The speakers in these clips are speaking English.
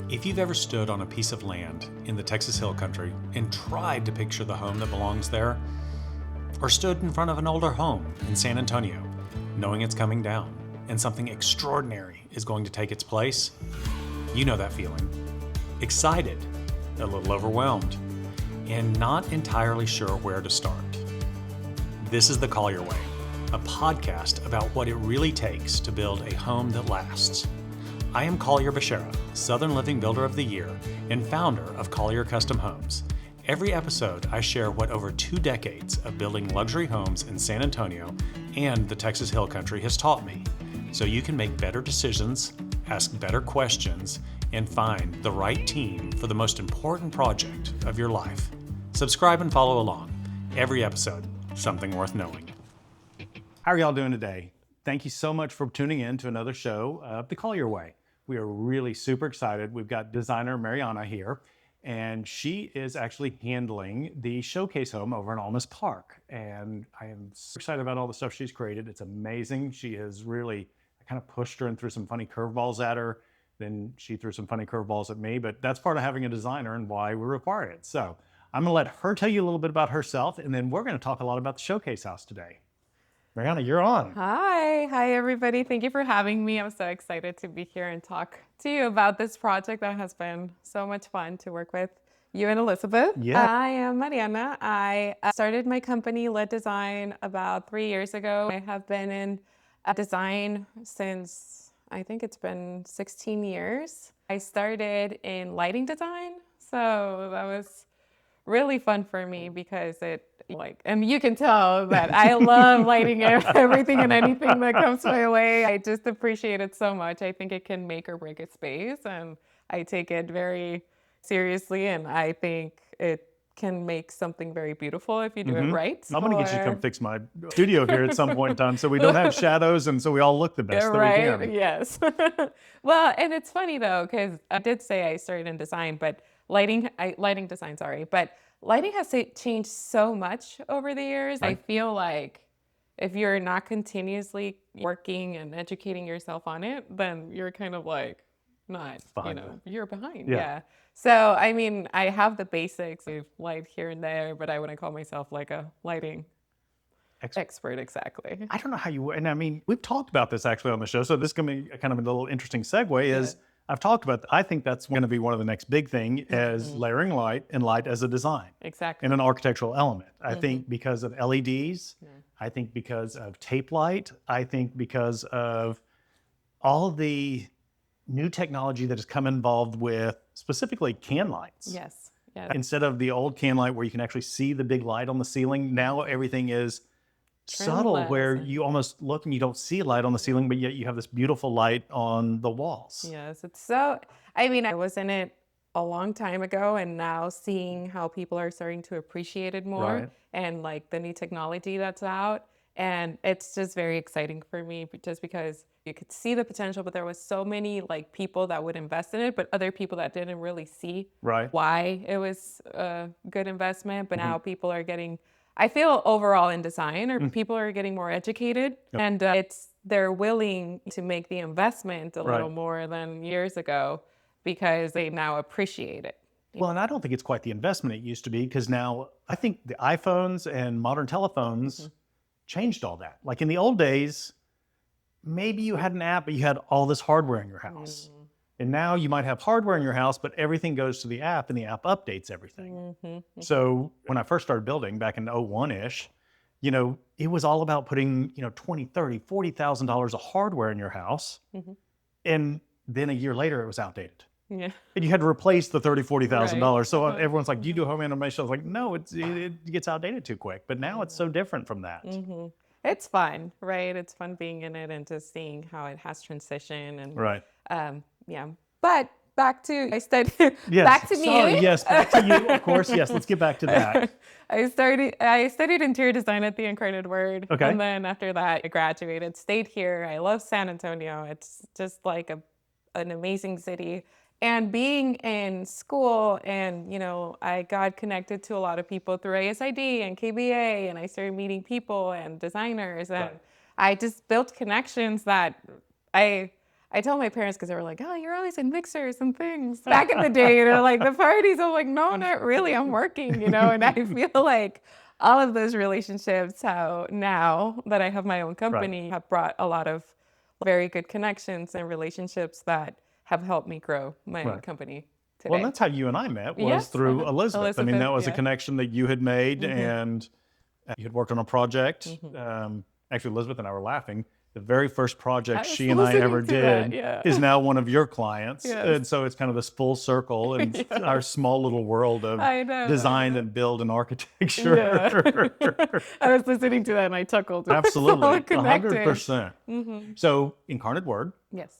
If you've ever stood on a piece of land in the Texas Hill Country and tried to picture the home that belongs there, or stood in front of an older home in San Antonio, knowing it's coming down and something extraordinary is going to take its place, you know that feeling. Excited, a little overwhelmed, and not entirely sure where to start. This is the Collier Way, a podcast about what it really takes to build a home that lasts. I am Collier Bashara, Southern Living Builder of the Year and founder of Collier Custom Homes. Every episode, I share what over 2 decades of building luxury homes in San Antonio and the Texas Hill Country has taught me, so you can make better decisions, ask better questions, and find the right team for the most important project of your life. Subscribe and follow along. Every episode, something worth knowing. How are y'all doing today? Thank you so much for tuning in to another show of The Collier Way. We are really super excited. We've got designer Mariana here, and she is actually handling the showcase home over in Olmos Park. And I am so excited about all the stuff she's created. It's amazing. She has really, I kind of pushed her and threw some funny curveballs at her. Then she threw some funny curveballs at me, but that's part of having a designer and why we require it. So I'm gonna let her tell you a little bit about herself, and then we're gonna talk a lot about the showcase house today. Mariana, you're on. Hi everybody. Thank you for having me. I'm so excited to be here and talk to you about this project that has been so much fun to work with you and Elizabeth. Yeah. I am Mariana. I started my company, Led Design, about 3 years ago. I have been in design since, I think it's been 16 years. I started in lighting design, so that was really fun for me because and you can tell that I love lighting everything and anything that comes my way. I just appreciate it so much. I think it can make or break a space, and I take it very seriously, and I think it can make something very beautiful if you do it right. I'm gonna get you to come fix my studio here at some point in time so we don't have shadows and so we all look the best that we can. Yes. Well, and it's funny though, because I did say I started in design, but lighting has changed so much over the years. Right. I feel like if you're not continuously working and educating yourself on it, then you're kind of like not, you're behind. Yeah. So, I mean, I have the basics of light here and there, but I wouldn't call myself like a lighting expert exactly. I don't know how you, and I mean, we've talked about this actually on the show, so this is gonna be kind of a little interesting segue is, I've talked about, I think that's going to be one of the next big thing is layering light and light as a design. Exactly. And an architectural element. I think because of LEDs, I think because of tape light, I think because of all the new technology that has come involved with specifically can lights. Yes. Instead of the old can light where you can actually see the big light on the ceiling, now everything is subtle where you almost look and you don't see a light on the ceiling, but yet you have this beautiful light on the walls. Yes, it's so, I mean, I was in it a long time ago, and now seeing how people are starting to appreciate it more and like the new technology that's out. And it's just very exciting for me just because you could see the potential, but there was so many like people that would invest in it, but other people that didn't really see why it was a good investment. But now people are getting, I feel overall in design, or people are getting more educated, and they're willing to make the investment a little more than years ago because they now appreciate it. Well, and I don't think it's quite the investment it used to be, because now I think the iPhones and modern telephones changed all that. Like in the old days, maybe you had an app, but you had all this hardware in your house. And now you might have hardware in your house, but everything goes to the app and the app updates everything. So when I first started building back in 01-ish, it was all about putting, $20,000, $30,000, $40,000 of hardware in your house. And then a year later it was outdated. Yeah. And you had to replace the $30,000, $40,000. So everyone's like, do you do home automation? I was like, no, it gets outdated too quick. But now it's so different from that. It's fun, right? It's fun being in it and just seeing how it has transitioned. And but back to I studied. Back to me. Yes, back to you. Of course, yes. Let's get back to that. I studied interior design at the Incarnate Word. Okay. And then after that, I graduated. Stayed here. I love San Antonio. It's just like an amazing city. And being in school, and I got connected to a lot of people through ASID and KBA, and I started meeting people and designers, and I just built connections that I I told my parents because they were like, oh, you're always in mixers and things back in the day, like the parties. I'm like, no, not really. I'm working, and I feel like all of those relationships, how now that I have my own company, have brought a lot of very good connections and relationships that have helped me grow my company today. Well, that's how you and I met, was through Elizabeth. I mean, that was a connection that you had made, and you had worked on a project. Actually, Elizabeth and I were laughing. The very first project she and I ever did is now one of your clients. And so it's kind of this full circle in our small little world of design and build and architecture. I was listening to that and I chuckled. Absolutely, 100%. So Incarnate Word. Yes.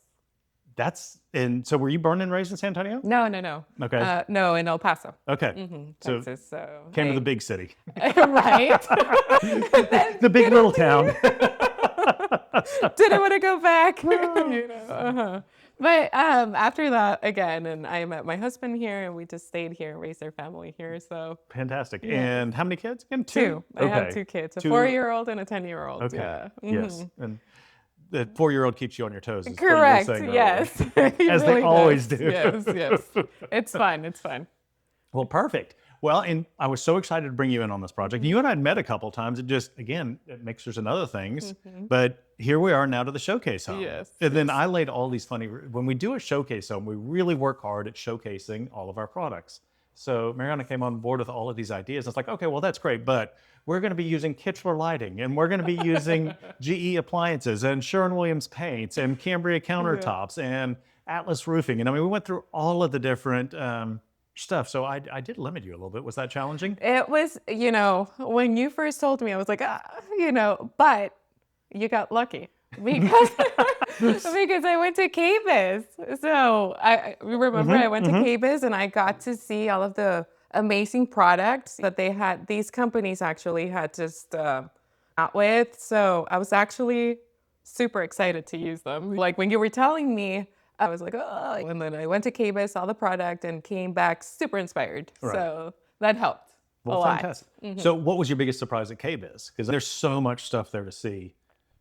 So were you born and raised in San Antonio? No. Okay. No, in El Paso. Okay. Texas. Came to the big city. Right. The big little town. Didn't want to go back. But after that, again, and I met my husband here, and we just stayed here and raised our family here. So fantastic. And how many kids? Again, two. I have 2 kids, a 4-year-old and a 10-year-old. Okay. Yeah. Yes. And the 4-year-old keeps you on your toes. Correct. Yes. As really they always do. Yes. It's fun. Well, perfect. Well, and I was so excited to bring you in on this project. You and I had met a couple of times. It just, again, it mixers and other things. But here we are now to the showcase home. Yes. And then I laid all these when we do a showcase home, we really work hard at showcasing all of our products. So Mariana came on board with all of these ideas. It's like, okay, well, that's great, but we're going to be using Kichler lighting, and we're going to be using GE appliances and Sherwin-Williams paints and Cambria countertops and Atlas roofing. And I mean, we went through all of the different stuff. So I did limit you a little bit. Was that challenging? It was, when you first told me, I was like, but you got lucky because because I went to KBIS. So I remember I went to KBIS and I got to see all of the amazing products that they had. These companies actually had just out with. So I was actually super excited to use them. Like when you were telling me, I was like, oh, and then I went to KBIS, saw the product, and came back super inspired. Right. So that helped a lot. Fantastic. So what was your biggest surprise at KBIS? Because there's so much stuff there to see.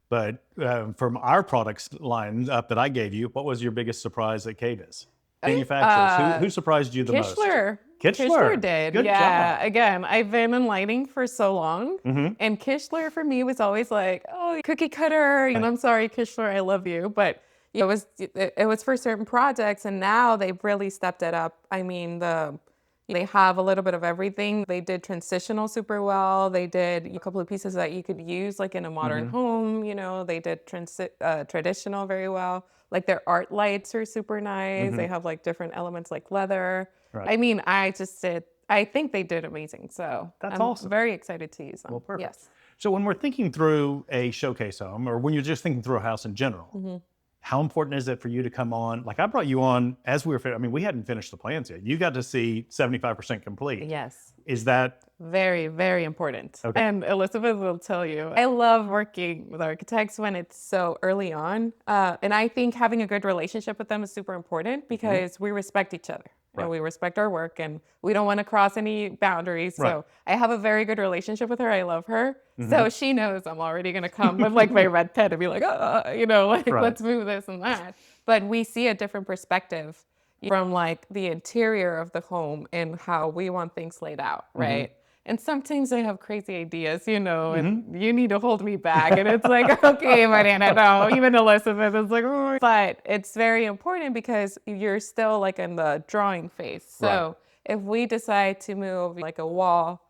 But from our products line up that I gave you, what was your biggest surprise at KBIS? Manufacturers. Who surprised you the most? Kichler did. Good job. Again, I've been in lighting for so long, and Kichler for me was always like, oh, cookie cutter. And I'm sorry, Kichler, I love you, but it was for certain projects, and now they've really stepped it up. I mean, they have a little bit of everything. They did transitional super well. They did a couple of pieces that you could use like in a modern home. They did traditional very well. Like their art lights are super nice. They have like different elements like leather. Right. I mean, I think they did amazing. So that's I'm awesome. Very excited to use them. Well, perfect. Yes. So when we're thinking through a showcase home, or when you're just thinking through a house in general, how important is it for you to come on? Like I brought you on as we were, we hadn't finished the plans yet. You got to see 75% complete. Yes. Is that? Very, very important. Okay. And Elizabeth will tell you, I love working with architects when it's so early on. And I think having a good relationship with them is super important because we respect each other. Right. And we respect our work and we don't want to cross any boundaries. Right. So I have a very good relationship with her. I love her. So she knows I'm already going to come with like my red pen and be like, let's move this and that. But we see a different perspective from like the interior of the home and how we want things laid out, right? And sometimes I have crazy ideas, and you need to hold me back. And it's like, okay, Mariana, no. Even Elizabeth is like, oh. But it's very important because you're still like in the drawing phase. So if we decide to move like a wall,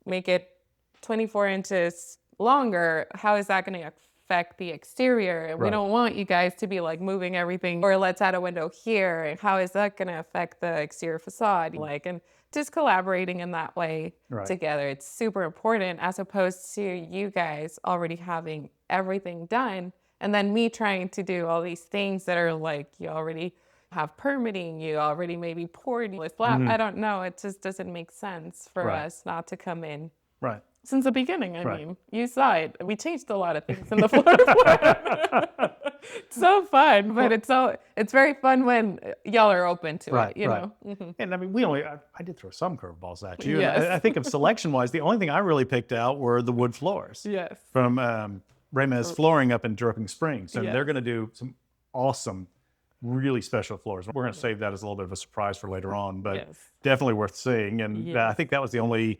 make it 24 inches longer, how is that going to affect the exterior? And we don't want you guys to be like moving everything, or let's add a window here. And how is that going to affect the exterior facade? And just collaborating in that way together. It's super important as opposed to you guys already having everything done and then me trying to do all these things that are like you already have permitting, you already maybe poured this slab. I don't know. It just doesn't make sense for us not to come in. Right. Since the beginning, I mean, you saw it. We changed a lot of things in the floor plan. It's so fun, but it's very fun when y'all are open to it, you know? And I mean, I did throw some curveballs at you. Yes. And I think of selection-wise, the only thing I really picked out were the wood floors. Yes. From Ramez Flooring up in Dripping Springs. So they're going to do some awesome really special floors. We're going to save that as a little bit of a surprise for later on, but Yes. definitely worth seeing. And Yes. I think that was the only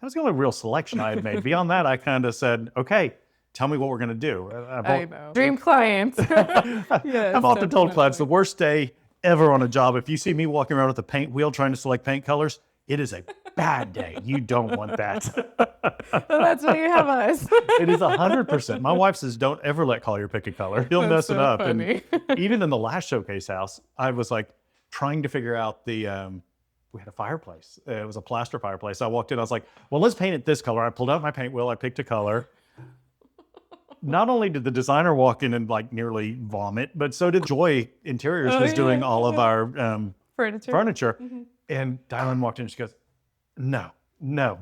real selection I had made. Beyond that, I kind of said, okay, tell me what we're going to do. I know. Dream clients. Yes, I've often told clients the definitely. worst day ever on a job, if you see me walking around with a paint wheel trying to select paint colors, it is a bad day. You don't want that. So that's why you have us. It is 100%. My wife says, don't ever let Collier pick a color. He'll mess That's it so up. funny. And even in the last showcase house, I was like trying to figure out we had a fireplace. It was a plaster fireplace. I walked in, I was like, well, let's paint it this color. I pulled out my paint wheel. I picked a color. Not only did the designer walk in and like nearly vomit, but so did Joy Interiors, who's doing all of our furniture. And Dylan walked in and she goes, no. Was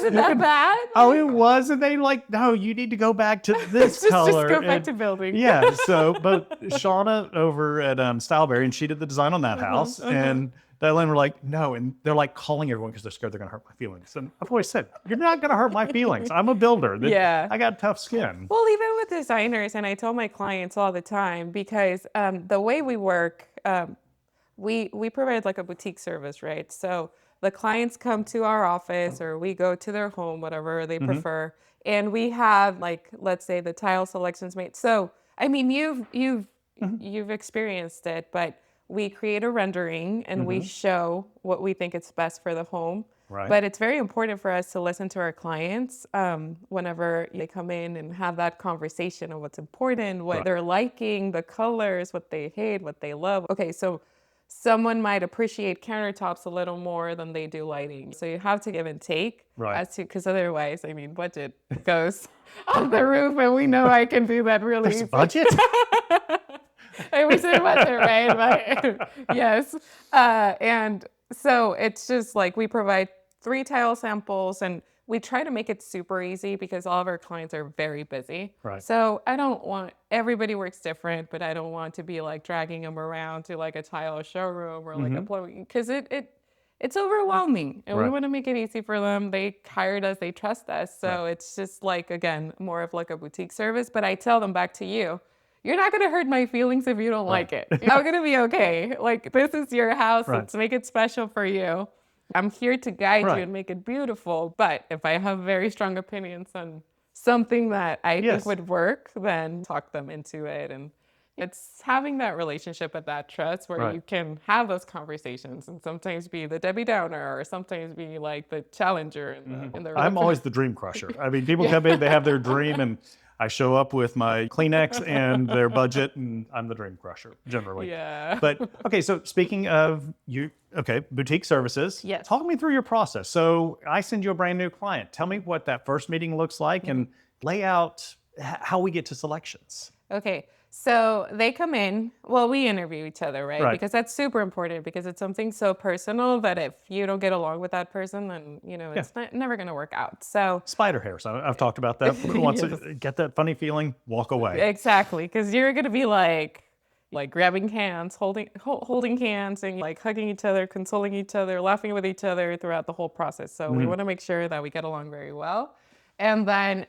it that bad? Oh, it was. And they like, no, you need to go back to this color. Just go back to building. Yeah. So, but Shauna over at Styleberry, and she did the design on that house. And Dylan were like, no. And they're like calling everyone because they're scared they're going to hurt my feelings. And I've always said, you're not going to hurt my feelings. I'm a builder. Yeah. I got tough skin. Well, even with designers, and I tell my clients all the time, because the way we work, we provide like a boutique service, right? So the clients come to our office or we go to their home, whatever they prefer, and we have like, let's say the tile selections made. So, I mean, you've experienced it, but we create a rendering and we show what we think is best for the home. Right. But it's very important for us to listen to our clients whenever they come in and have that conversation of what's important, what they're liking, the colors, what they hate, what they love. Okay, so someone might appreciate countertops a little more than they do lighting. So you have to give and take, because otherwise, I mean, budget goes off the roof, and we know I can do that really easy. Budget? I wish there wasn't, right? But yes. And so it's just like we provide 3 tile samples, and we try to make it super easy because all of our clients are very busy. Right. So everybody works different, but I don't want to be like dragging them around to like a tile showroom or like a plumbing, because it's overwhelming, and we want to make it easy for them. They hired us, they trust us. So it's just like, again, more of like a boutique service. But I tell them, back to you, you're not going to hurt my feelings if you don't like it. You're going to be okay. Like, this is your house. Let's make it special for you. I'm here to guide you and make it beautiful. But if I have very strong opinions on something that I think would work, then talk them into it. And it's having that relationship and that trust where you can have those conversations and sometimes be the Debbie Downer or sometimes be like the challenger. I'm always the dream crusher. I mean, people come in, they have their dream, and I show up with my Kleenex and their budget, and I'm the dream crusher, generally. Yeah. But, okay, so speaking of boutique services, talk me through your process. So I send you a brand new client. Tell me what that first meeting looks like and lay out how we get to selections. Okay. So they come in, well, we interview each other, right? Because that's super important, because it's something so personal that if you don't get along with that person, then, it's never going to work out. So spider hairs, I've talked about that. Once you get that funny feeling, walk away. Exactly, because you're going to be like grabbing hands, holding hands, and like hugging each other, consoling each other, laughing with each other throughout the whole process. So we want to make sure that we get along very well. And then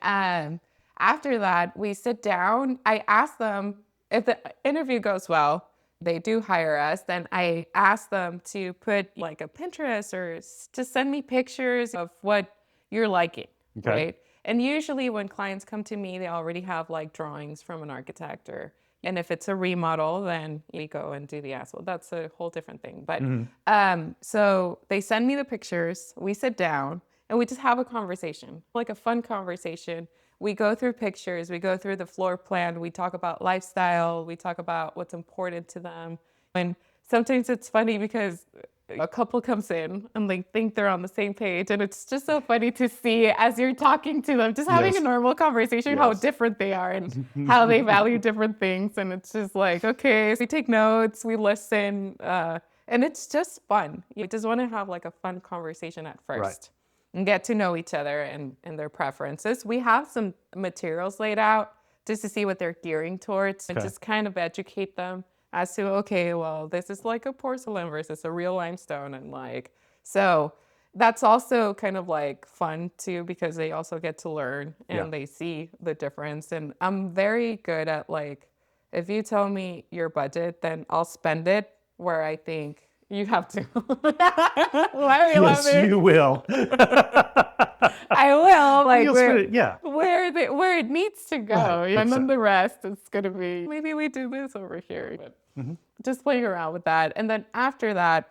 after that, we sit down. I ask them, if the interview goes well, they do hire us, then I ask them to put like a Pinterest or to send me pictures of what you're liking, right? And usually when clients come to me, they already have like drawings from an architect, and if it's a remodel, then we go and do the asphalt. That's a whole different thing. But so they send me the pictures, we sit down, and we just have a conversation, like a fun conversation. We go through pictures, we go through the floor plan, we talk about lifestyle, we talk about what's important to them. And sometimes it's funny because a couple comes in and they think they're on the same page, and it's just so funny to see as you're talking to them, just having a normal conversation, how different they are and how they value different things. And it's just like, okay, so we take notes, we listen, and it's just fun. You just want to have like a fun conversation at first. And get to know each other and their preferences. We have some materials laid out just to see what they're gearing towards and just kind of educate them as to, okay, well, this is like a porcelain versus a real limestone. And like, so that's also kind of like fun too, because they also get to learn and they see the difference. And I'm very good at like if you tell me your budget, then I'll spend it where I think you have to. Why are you Yes, laughing? you will. I will, like You'll spend it, yeah. where it needs to go, Right, and then 100%. the rest is gonna be maybe we do this over here, but just playing around with that. And then after that,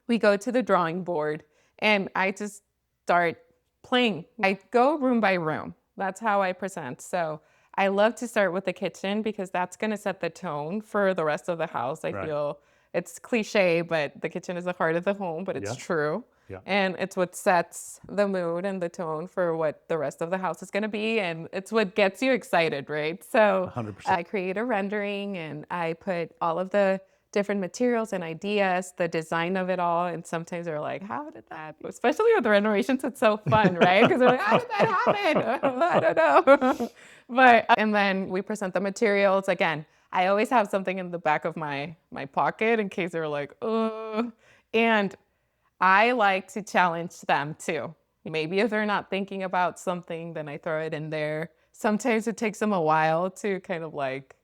we go to the drawing board, and I just start playing. I go room by room. That's how I present. So I love to start with the kitchen because that's gonna set the tone for the rest of the house. I Right. feel it's cliche, but the kitchen is the heart of the home, but it's Yeah. true. Yeah. And it's what sets the mood and the tone for what the rest of the house is going to be. And it's what gets you excited, right? So 100%. I create a rendering and I put all of the different materials and ideas, the design of it all. And sometimes they're like, how did that, especially with the renovations, it's so fun, right? Because they're like, how did that happen? I don't know. And then we present the materials. Again, I always have something in the back of my pocket in case they're like, oh. And I like to challenge them too. Maybe if they're not thinking about something, then I throw it in there. Sometimes it takes them a while to kind of like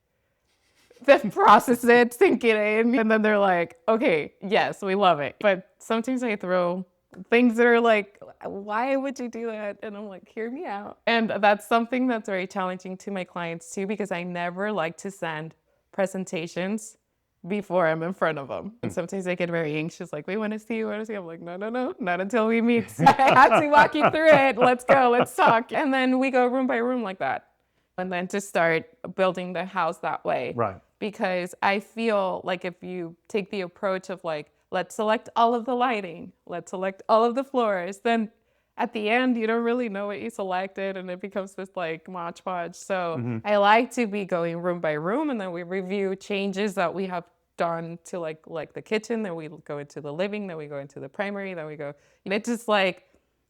then process it, sink it in, and then they're like, okay, yes, we love it. But sometimes I throw things that are like, why would you do that? And I'm like, hear me out. And that's something that's very challenging to my clients too, because I never like to send presentations before I'm in front of them. And sometimes they get very anxious, like, we want to see you, want to see. I'm like, no, not until we meet. I have to walk you through it. Let's go, let's talk. And then we go room by room like that. And then to start building the house that way. Right. Because I feel like if you take the approach of like, let's select all of the lighting, let's select all of the floors, then at the end, you don't really know what you selected and it becomes this like hodgepodge. So I like to be going room by room and then we review changes that we have done to like the kitchen, then we go into the living, then we go into the primary, then we go, and it just like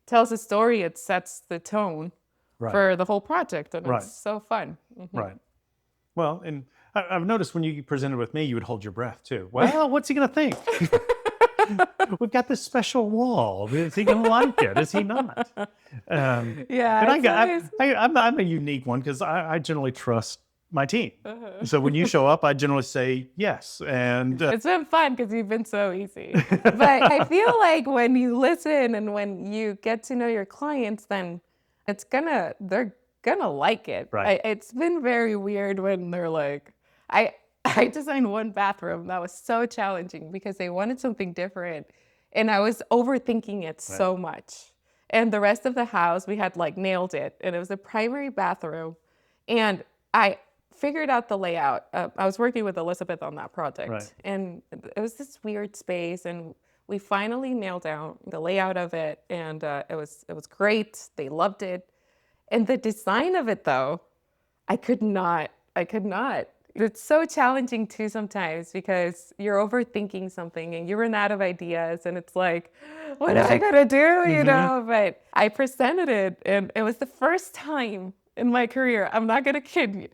tells a story, it sets the tone for the whole project and it's so fun. Right. Well, and I've noticed when you presented with me, you would hold your breath too. Well, what's he going to think? We've got this special wall. Is he going to like it? Is he not? Yeah. And I'm a unique one because I generally trust my team. So when you show up, I generally say yes. And it's been fun because you've been so easy. But I feel like when you listen and when you get to know your clients, then they're gonna like it. Right. It's been very weird when they're like, I designed one bathroom that was so challenging because they wanted something different and I was overthinking it so much. And the rest of the house, we had like nailed it. And it was a primary bathroom. And I figured out the layout. I was working with Elizabeth on that project. And it was this weird space and we finally nailed down the layout of it. And it was great. They loved it. And the design of it though, I could not. It's so challenging too sometimes because you're overthinking something and you run out of ideas and it's like, what am I gonna do, you know? But I presented it and it was the first time in my career, I'm not gonna kid you,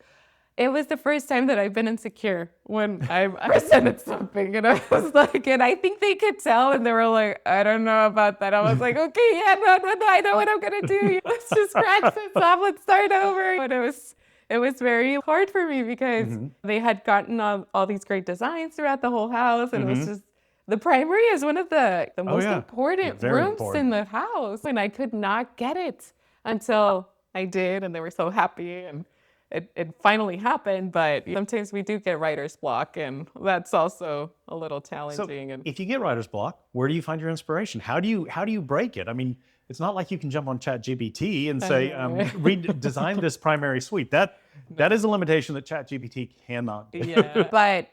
it was the first time that I've been insecure when I presented something and I was like, and I think they could tell and they were like, I don't know about that. I was like, okay, yeah, no, I know what I'm gonna do. Let's just scratch this off, let's start over. But it was very hard for me because they had gotten all these great designs throughout the whole house. And it was just, the primary is one of the most important rooms in the house. And I could not get it until I did. And they were so happy. And it finally happened. But sometimes we do get writer's block. And that's also a little challenging. So if you get writer's block, where do you find your inspiration? How do you break it? I mean, it's not like you can jump on ChatGPT and say, redesign this primary suite. That is a limitation that ChatGPT cannot do. Yeah, but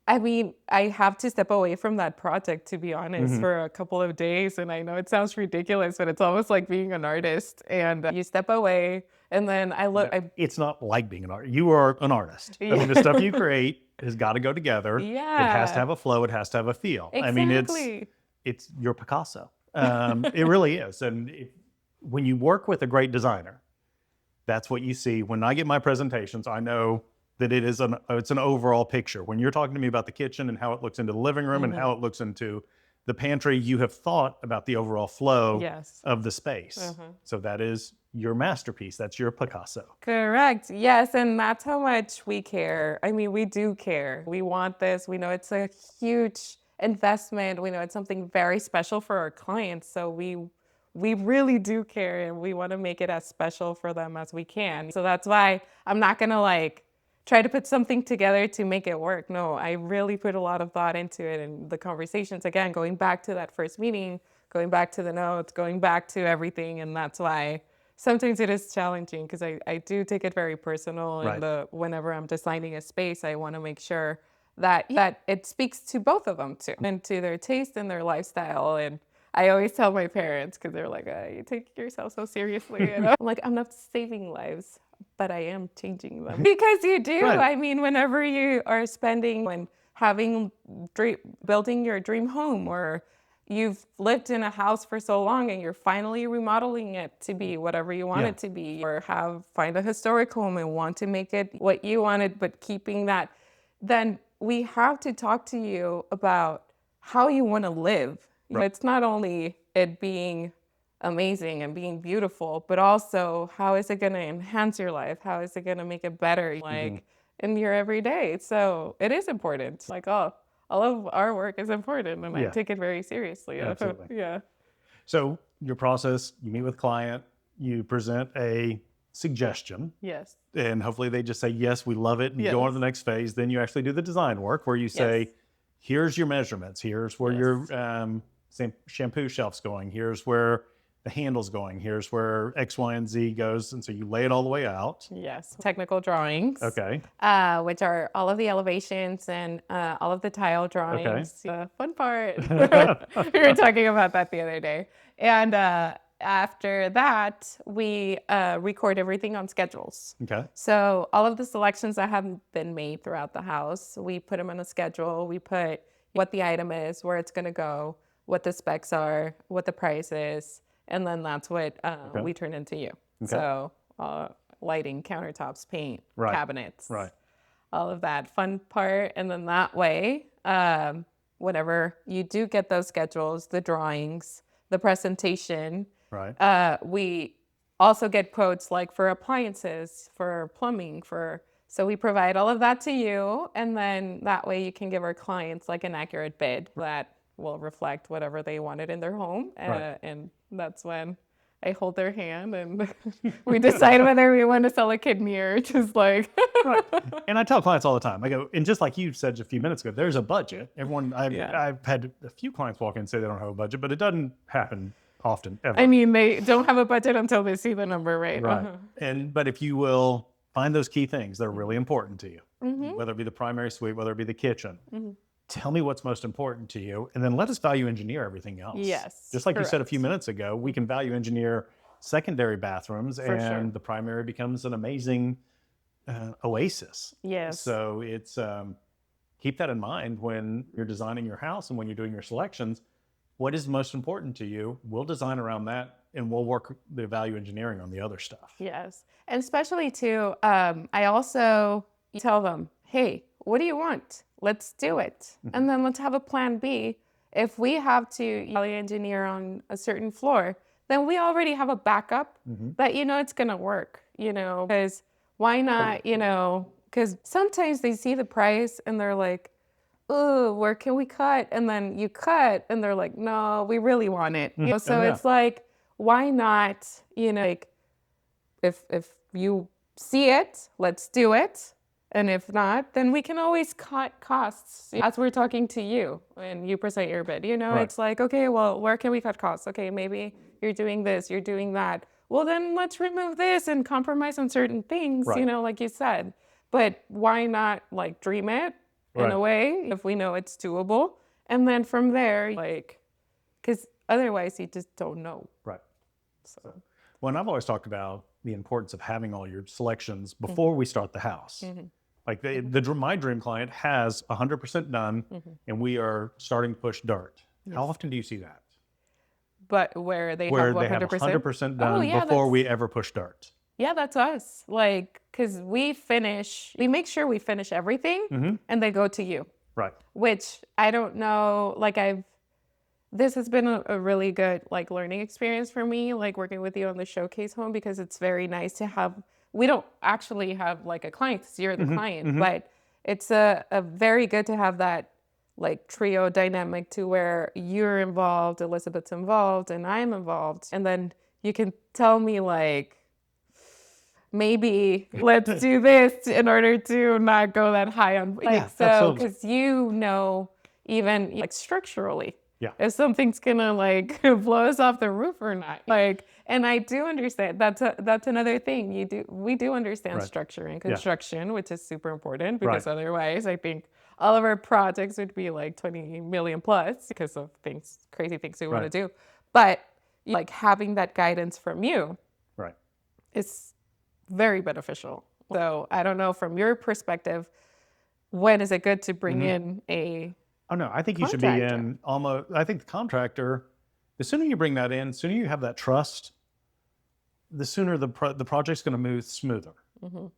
I mean, I have to step away from that project, to be honest, for a couple of days. And I know it sounds ridiculous, but it's almost like being an artist. And you step away, and then I look. It's not like being an artist. You are an artist. I mean, the stuff you create has got to go together. Yeah. It has to have a flow. It has to have a feel. Exactly. I mean, it's your Picasso. It really is. And when you work with a great designer, that's what you see. When I get my presentations, I know that it's an overall picture. When you're talking to me about the kitchen and how it looks into the living room and how it looks into the pantry, you have thought about the overall flow of the space. So that is your masterpiece. That's your Picasso. Correct. Yes. And that's how much we care. I mean, we do care. We want this. We know it's a huge investment. We know it's something very special for our clients. So we really do care, and we want to make it as special for them as we can. So that's why I'm not going to like try to put something together to make it work. No, I really put a lot of thought into it, and the conversations, again, going back to that first meeting, going back to the notes, going back to everything. And that's why sometimes it is challenging, because I do take it very personal. And whenever I'm designing a space, I want to make sure that it speaks to both of them too, and to their taste and their lifestyle. And I always tell my parents, because they're like, you take yourself so seriously. You know? I'm like, I'm not saving lives, but I am changing them. Because you do. Right. I mean, whenever you are spending and building your dream home, or you've lived in a house for so long and you're finally remodeling it to be whatever you want it to be, or find a historic home and want to make it what you wanted, but keeping that, then we have to talk to you about how you want to live. Right. It's not only it being amazing and being beautiful, but also how is it going to enhance your life? How is it going to make it better, like in your everyday? So it is important. Like, all of our work is important, and I take it very seriously. Absolutely. Yeah. So your process, you meet with client, you present a suggestion. Yes. And hopefully they just say, yes, we love it, and go on to the next phase. Then you actually do the design work, where you say, here's your measurements. Here's where your shampoo shelf's going. Here's where the handle's going. Here's where X, Y, and Z goes. And so you lay it all the way out. Yes. Technical drawings. Okay. Which are all of the elevations and all of the tile drawings. Okay. Fun part. We were talking about that the other day. And after that, we record everything on schedules. Okay. So all of the selections that have been made throughout the house, we put them on a schedule. We put what the item is, where it's going to go, what the specs are, what the price is, and then that's what we turn into you. Okay. So lighting, countertops, paint, cabinets, all of that fun part. And then that way, whenever you do get those schedules, the drawings, the presentation, we also get quotes like for appliances, for plumbing, so we provide all of that to you. And then that way you can give our clients like an accurate bid that will reflect whatever they wanted in their home. And that's when I hold their hand and we decide whether we want to sell a kidney or just like. And I tell clients all the time, I go, and just like you said a few minutes ago, there's a budget. I've had a few clients walk in and say they don't have a budget, but it doesn't happen often, ever. I mean, they don't have a budget until they see the number, right? But if you will find those key things that are really important to you, whether it be the primary suite, whether it be the kitchen, tell me what's most important to you, and then let us value engineer everything else. Yes. Just like you said a few minutes ago, we can value engineer secondary bathrooms, the primary becomes an amazing oasis. Yes. So it's keep that in mind when you're designing your house and when you're doing your selections. What is most important to you? We'll design around that, and we'll work the value engineering on the other stuff. Yes. And especially too, I also tell them, hey, what do you want? Let's do it. And then let's have a plan B. If we have to value engineer on a certain floor, then we already have a backup that, it's going to work, because why not, because sometimes they see the price and they're like, oh, where can we cut? And then you cut and they're like, no, we really want it. So it's like, why not, like if you see it, let's do it. And if not, then we can always cut costs as we're talking to you and you present your bid. It's like, okay, well, where can we cut costs? Okay, maybe you're doing this, you're doing that. Well, then let's remove this and compromise on certain things, like you said. But why not like dream it in a way if we know it's doable? And then from there, because otherwise you just don't know. Right. So. Well, and I've always talked about the importance of having all your selections before we start the house. Like my dream client has 100% done, and we are starting to push dirt. Yes. How often do you see that? But where they have 100% done before we ever push dirt. Yeah, that's us. Because we make sure we finish everything, and they go to you. Right. Which I don't know, this has been a really good like learning experience for me, like working with you on the showcase home, because it's very nice to have, we don't actually have like a client, 'cause you're the client, but it's a very good to have that like trio dynamic to where you're involved, Elizabeth's involved, and I'm involved. And then you can tell me like, maybe let's do this in order to not go that high on like, Yeah, so absolutely. because you know, even like structurally, Yeah. if something's gonna like blow us off the roof or not. Like, and I do understand that's another thing. We do understand Right. structure and Yeah. construction, which is super important, because Right. otherwise I think all of our projects would be like 20 million plus because of crazy things we want Right. to do. But like having that guidance from you Right. is very beneficial. So I don't know, from your perspective, when is it good to bring in a Oh, no, I think you should be contractor? in almost, I think the contractor, the sooner you bring that in, the sooner you have that trust, the sooner the project's going to move smoother.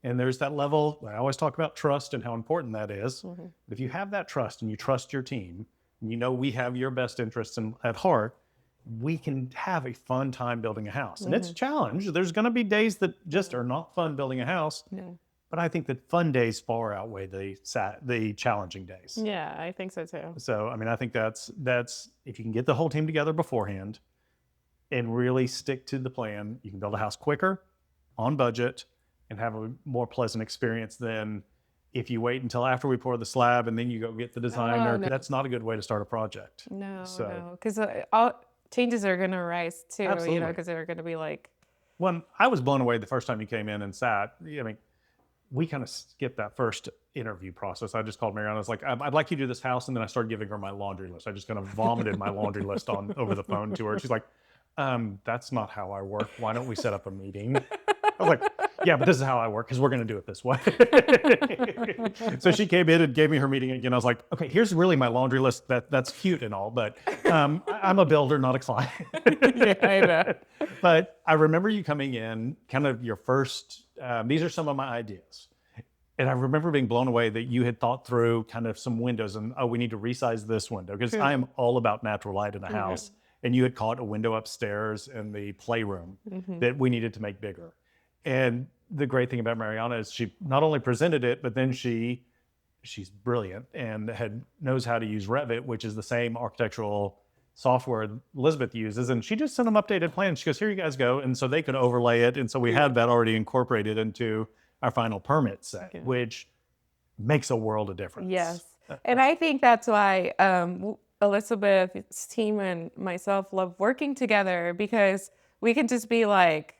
And there's that level, I always talk about trust and how important that is. If you have that trust and you trust your team, and you know we have your best interests at heart, we can have a fun time building a house. And it's a challenge. There's going to be days that just are not fun building a house. But I think that fun days far outweigh the challenging days. Yeah, I think so too. So, I mean, I think that's if you can get the whole team together beforehand and really stick to the plan, you can build a house quicker, on budget, and have a more pleasant experience than if you wait until after we pour the slab and then you go get the designer. no. That's not a good way to start a project. No, So, because all changes are gonna arise too. You Absolutely. know, because they're gonna be like, when I was blown away the first time you came in and sat, I mean, we kind of skipped that first interview process. I just called Mariana. I was like, I'd like you to do this house. And then I started giving her my laundry list. I just kind of vomited my laundry list over the phone to her. She's like, that's not how I work. Why don't we set up a meeting? I was like, yeah, but this is how I work because we're going to do it this way. So she came in and gave me her meeting again. I was like, okay, here's really my laundry list. That's cute and all, but I'm a builder, not a client. yeah, I know. But I remember you coming in, kind of your first, these are some of my ideas. And I remember being blown away that you had thought through kind of some windows and, we need to resize this window because I am all about natural light in the house. And you had caught a window upstairs in the playroom that we needed to make bigger. And the great thing about Mariana is she not only presented it, but then she's brilliant and knows how to use Revit, which is the same architectural software Elizabeth uses. And she just sent them updated plans. She goes, here you guys go. And so they could overlay it. And so we had that already incorporated into our final permit set, which makes a world of difference. Yes. And I think that's why Elizabeth's team and myself love working together, because we can just be like,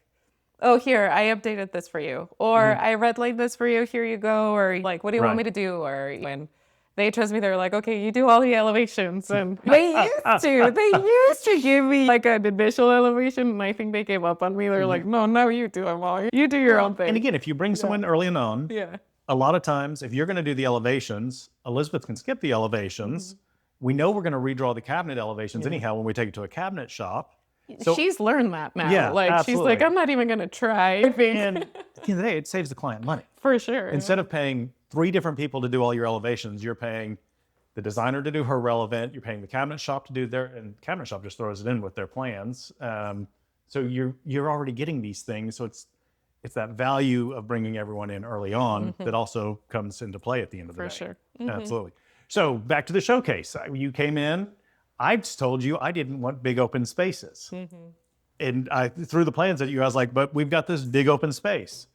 oh, here, I updated this for you. Or I redlined this for you, here you go. Or like, what do you want me to do? Or when they trust me, they're like, okay, you do all the elevations. And they used to give me like an initial elevation. And I think they gave up on me. They're like, no, you do them all. You do your own thing. And again, if you bring someone early on, a lot of times, if you're going to do the elevations, Elizabeth can skip the elevations. We know we're going to redraw the cabinet elevations anyhow when we take it to a cabinet shop. So, she's learned that now. Yeah, like absolutely. She's like, I'm not even going to try. I think. And at the end of the day, it saves the client money. For sure. Instead of paying 3 different people to do all your elevations, you're paying the designer to do her relevant, you're paying the cabinet shop to do their, and cabinet shop just throws it in with their plans. So you're already getting these things. So it's that value of bringing everyone in early on that also comes into play at the end of the day. For sure. Absolutely. So back to the showcase. You came in, I just told you I didn't want big open spaces. And I threw the plans at you. I was like, but we've got this big open space.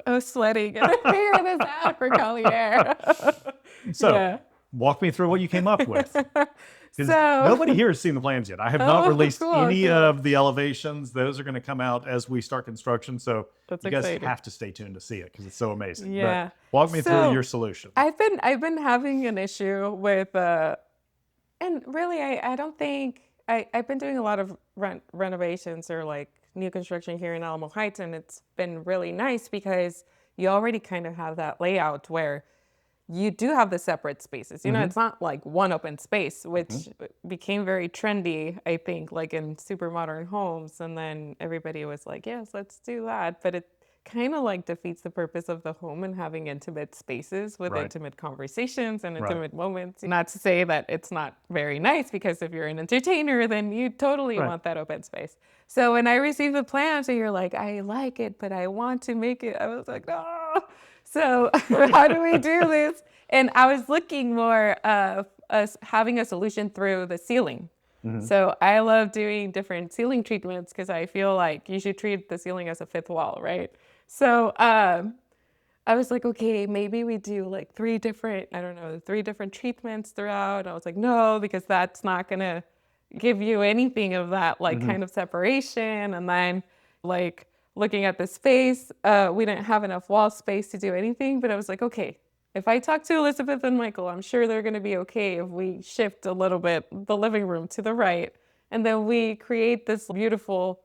I was sweating. Gonna figure this out for Collier. So walk me through what you came up with. So nobody here has seen the plans yet. I have not released any cool. of the elevations. Those are going to come out as we start construction. So That's you guys exciting. have to stay tuned to see it because it's so amazing. Yeah. But walk me through your solution. I've been having an issue with, and really I don't think, I've been doing a lot of renovations or like new construction here in Alamo Heights, and it's been really nice because you already kind of have that layout where you do have the separate spaces. You know, it's not like one open space, which became very trendy, I think, like in super modern homes. And then everybody was like, yes, let's do that. But it kind of like defeats the purpose of the home and having intimate spaces with Right. intimate conversations and Right. intimate moments. Not to say that it's not very nice, because if you're an entertainer, then you totally Right. want that open space. So when I received the plans and you're like, I like it, but I want to make it, I was like, no. So how do we do this? And I was looking more of us having a solution through the ceiling. So I love doing different ceiling treatments because I feel like you should treat the ceiling as a fifth wall, right? So I was like, okay, maybe we do like three different treatments throughout. I was like, no, because that's not gonna give you anything of that like kind of separation. And then like looking at the space, we didn't have enough wall space to do anything, but I was like, okay, if I talk to Elizabeth and Michael, I'm sure they're going to be okay if we shift a little bit the living room to the right. And then we create this beautiful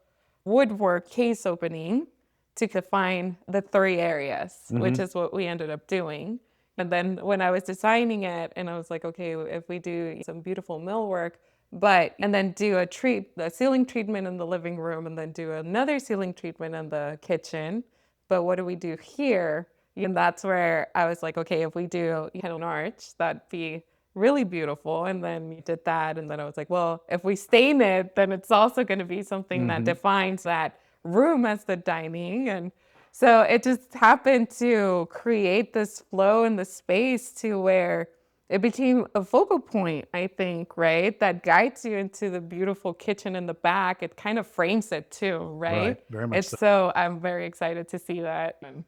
woodwork case opening to define the three areas, which is what we ended up doing. And then when I was designing it, and I was like, okay, if we do some beautiful millwork, and then do a ceiling treatment in the living room, and then do another ceiling treatment in the kitchen. But what do we do here? And that's where I was like, okay, if we do an arch, that'd be really beautiful. And then we did that. And then I was like, well, if we stain it, then it's also going to be something that defines that room as the dining. And so it just happened to create this flow in the space to where it became a focal point, I think, right? That guides you into the beautiful kitchen in the back. It kind of frames it too, right? Very much so. So I'm very excited to see that. And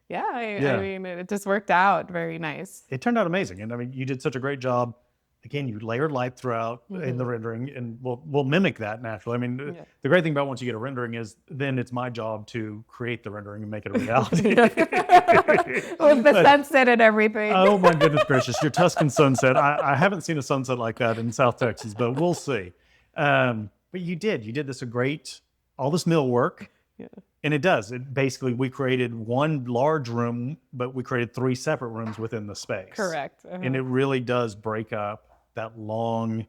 yeah, I mean, it just worked out very nice. It turned out amazing. And I mean, you did such a great job. Again, you layered light throughout in the rendering, and we'll mimic that naturally. I mean, the great thing about once you get a rendering is then it's my job to create the rendering and make it a reality. With the sunset and everything. Oh my goodness gracious, your Tuscan sunset. I haven't seen a sunset like that in South Texas, but we'll see. But you did this all this millwork. Yeah. And it does. Basically, we created one large room, but we created three separate rooms within the space. Correct. And it really does break up that long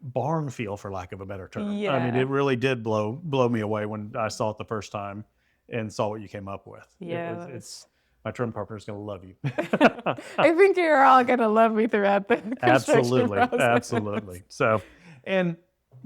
barn feel, for lack of a better term. Yeah. I mean, it really did blow me away when I saw it the first time and saw what you came up with. Yeah. It's my trim partner is going to love you. I think you're all going to love me throughout the construction process. Absolutely. So, and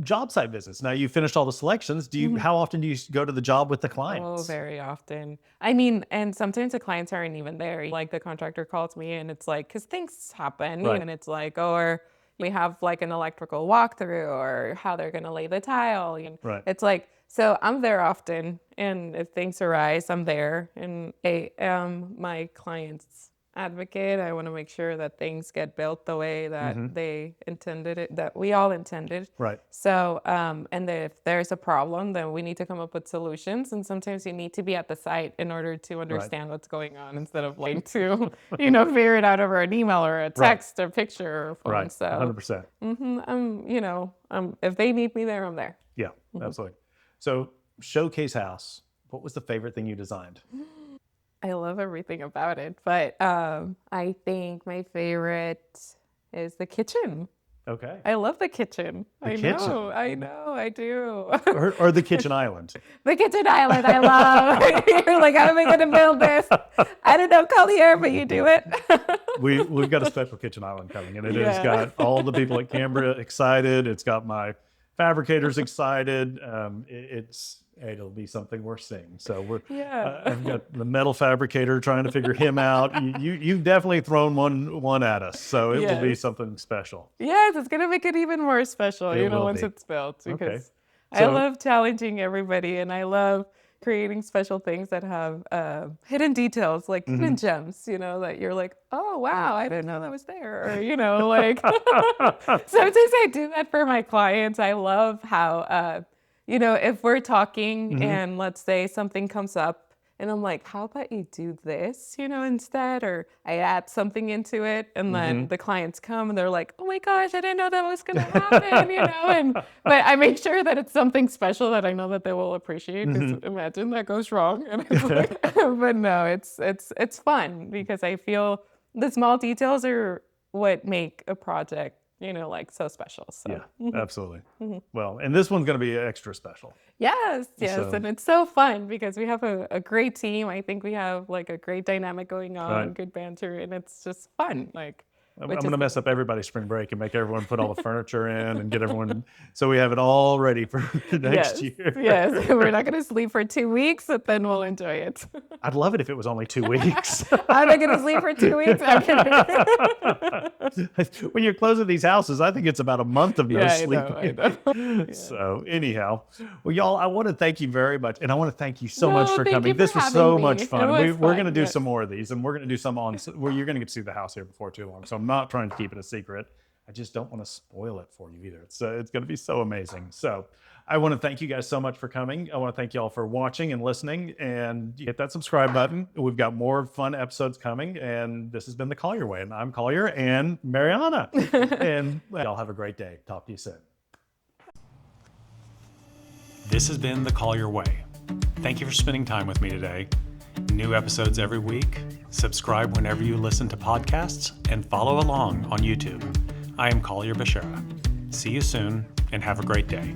job site visits. Now you finished all the selections. How often do you go to the job with the clients? Oh, very often. I mean, and sometimes the clients aren't even there. Like the contractor calls me and it's like, because things happen, Right. and it's like, or we have like an electrical walkthrough or how they're going to lay the tile. And Right. it's like, so I'm there often. And if things arise, I'm there. And I am my client's advocate. I want to make sure that things get built the way that they intended it, that we all intended. Right. So, and if there's a problem, then we need to come up with solutions. And sometimes you need to be at the site in order to understand what's going on instead of like to, figure it out over an email or a text or picture or phone. Right. So, 100%. if they need me there, I'm there. Yeah, absolutely. So Showcase House, what was the favorite thing you designed? I love everything about it, but I think my favorite is the kitchen. Okay. I love the kitchen. I kitchen. know, I do. Or the kitchen island. The kitchen island, I love. You're like, how am I going to build this? I don't know, Collier, but you do it. We've got a special kitchen island coming, and it has got all the people at Canberra excited. It's got my fabricators excited. It'll be something worth seeing. So I've got the metal fabricator trying to figure him out. You've definitely thrown one at us, so it will be something special. Yes, it's gonna make it even more special, once it's built, because I love challenging everybody, and I love creating special things that have hidden details, like hidden gems, that you're like, oh wow, I didn't know that was there, or like. Sometimes I do that for my clients. I love how. If we're talking and let's say something comes up and I'm like, how about you do this, instead, or I add something into it, and then the clients come and they're like, oh my gosh, I didn't know that was going to happen, but I make sure that it's something special that I know that they will appreciate, because imagine that goes wrong. And it's like, but no, it's fun, because I feel the small details are what make a project, like so special. So Yeah, absolutely. Well, and this one's going to be extra special. yes. So- And it's so fun because we have a great team. I think we have like a great dynamic going on, Right. good banter, and it's just fun. Like, I'm which going to is- mess up everybody's spring break and make everyone put all the furniture in and get everyone, so we have it all ready for next year. Yes, we're not going to sleep for 2 weeks, but then we'll enjoy it. I'd love it if it was only 2 weeks. I'm not going to sleep for 2 weeks. I'm kidding. When you're closing these houses, I think it's about a month of no Yeah, sleep. I know. So anyhow, well, y'all, I want to thank you very much, and I want to thank you so much No, for thank coming. you for This was having so me. much It fun. was We're fun, going to do yes. some more of these, and we're going to do some on. Well, you're going to get to see the house here before too long, so I'm not trying to keep it a secret. I just don't want to spoil it for you either. It's going to be so amazing. So I want to thank you guys so much for coming. I want to thank y'all for watching and listening, and hit that subscribe button. We've got more fun episodes coming, and this has been the Collier Way, and I'm Collier and Mariana. And y'all have a great day. Talk to you soon. This has been The Collier Way. Thank you for spending time with me today. New episodes every week. Subscribe whenever you listen to podcasts and follow along on YouTube. I am Collier Bashara. See you soon and have a great day.